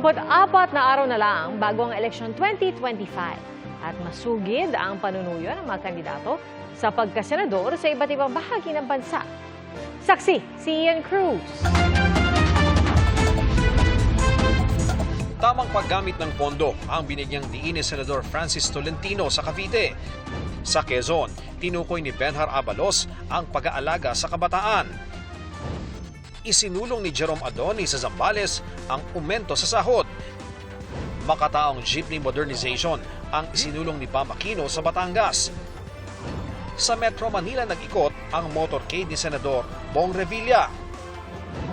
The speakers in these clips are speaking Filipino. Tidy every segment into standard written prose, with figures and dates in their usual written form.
24 na araw na lang bago ang eleksyon 2025 at masugid ang panunuyo ng mga kandidato sa pagkasenador sa iba't ibang bahagi ng bansa. Saksi si Ian Cruz. Tamang paggamit ng pondo ang binigyang diin ni Senador Francis Tolentino sa Cavite. Sa Quezon, tinukoy ni Benhar Abalos ang pag-aalaga sa kabataan. Isinulong ni Jerome Adoni sa Zambales ang aumento sa sahod. Makataong jeepney modernization ang isinulong ni Bam Aquino sa Batangas. Sa Metro Manila nag-ikot ang motorcade ni Senador Bong Revilla.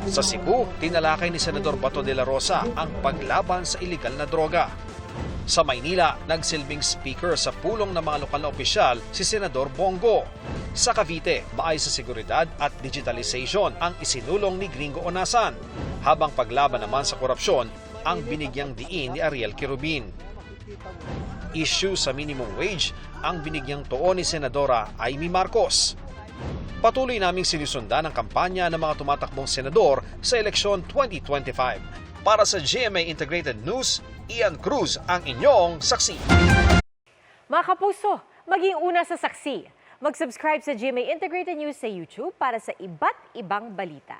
Sa Cebu, tinalakay ni Senador Bato de la Rosa ang paglaban sa iligal na droga. Sa Maynila, nagsilbing speaker sa pulong ng mga lokal na opisyal si Senador Bongo. Sa Cavite, maayos sa seguridad at digitalization ang isinulong ni Gringo Onasan, habang paglaban naman sa korupsyon ang binigyang diin ni Ariel Quirubin. Issue sa minimum wage ang binigyang tuon ni Senadora Amy Marcos. Patuloy naming sinusundan ang kampanya ng mga tumatakbong senador sa eleksyon 2025. Para sa GMA Integrated News, Ian Cruz ang inyong saksi. Mga kapuso, maging una sa saksi. Mag-subscribe sa GMA Integrated News sa YouTube para sa iba't ibang balita.